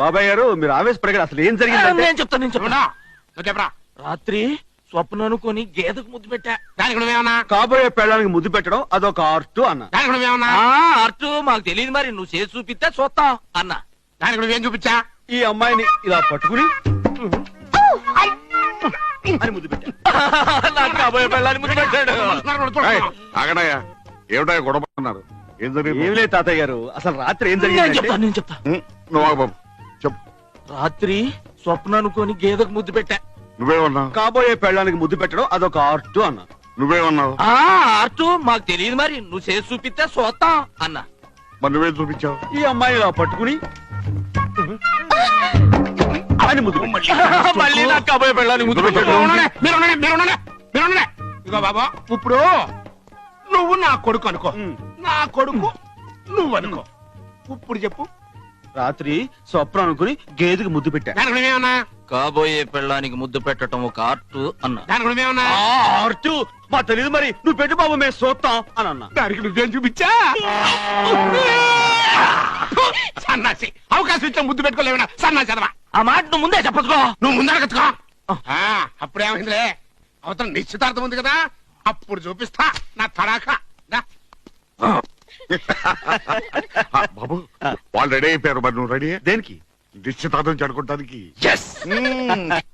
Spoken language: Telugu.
బాబాయ్ గారు మీరు ఆవేశపడగారు, అసలు ఏం జరిగింది? నేను చెప్తాను నువ్వు చెప్పరా. రాత్రి స్వప్న అనుకొని గేదకు ముద్దు పెట్టా. దానికి నువ్వేమన్నా? కాబోయే పెళ్ళానికి ముద్దు పెట్టడం అదొక ఆర్ట్ అన్న. దానికి నువ్వేమన్నా? ఆర్ట్ మాకు తెలియదు, మరి నువ్వు చేసి చూపిస్తే చూస్తాం అన్న. దానికి నువ్వేం చూపించా? ఈ అమ్మాయిని ఇలా పట్టుకుని అని ముద్దు పెట్టా. నాకు కాబోయే పెళ్ళాన్ని ముద్దు పెట్టాడు. ఆగడాయా, ఏమిటా గొడవ పడుతున్నారు? ఏం జరిగింది? ఏం లేదు తాతయ్య గారు, అసలు రాత్రి ఏం నేను చెప్తా జరిగింది? నేను చెప్తా. నువ్వు ఆగు బాబు, చెప్పు. రాత్రి స్వప్న అనుకొని గేదకు ముద్దు పెట్టా. నువ్వేమన్నావు? కాబోయే పెళ్ళానికి ముద్దు పెట్టడం అదొక ఆర్ట్ అన్న. నువ్వేమన్నావు? ఆర్ట్ మాకు తెలియదు, మరి నువ్వు చేసి చూపిస్తే చూస్తాం అన్న. మరి నువ్వేం చూపించావు? ఈ అమ్మాయిని ఇలా పట్టుకుని అని ముద్దు పెట్టా. మళ్ళీ నాకు కాబోయే పెళ్ళాన్ని ముద్దు పెట్టాడు. ఇగో బాబా, ఇప్పుడు నువ్వు నా కొడుకు అనుకో, నా కొడుకు నువ్వు అనుకో. ఇప్పుడు చెప్పు. రాత్రి స్వప్న అనుకుని గేదెకి ముద్దు పెట్టా. దానికి నువ్వేమన్నా? కాబోయే పెళ్ళానికి ముద్దు పెట్టడం ఒక ఆర్ట్ అన్న. దానికి నువ్వేమన్నా? ఆర్ట్ మా తెలియదు, మరి నువ్వు పెట్టు బాబు, మేము చూస్తాం అని అన్నా. దానికి నువ్వేం చూపించా? సన్నాసి, అవకాశం ఇచ్చా ముద్దు పెట్టుకోలేవనా సన్నాసి అదవా. ఆ మాట నువ్వు ముందే చెప్పచ్చుకో. నువ్వు ముందరగచ్చుకో. అప్పుడేమైందిలే, అవతల నిశ్చితార్థం ఉంది కదా, అప్పుడు చూపిస్తా నా తడాకా. బాబు, వాళ్ళు రెడీ అయిపోయారు, మరి నువ్వు రెడీ? దేనికి? నిశ్చితార్థం చెడుకుంటానికి.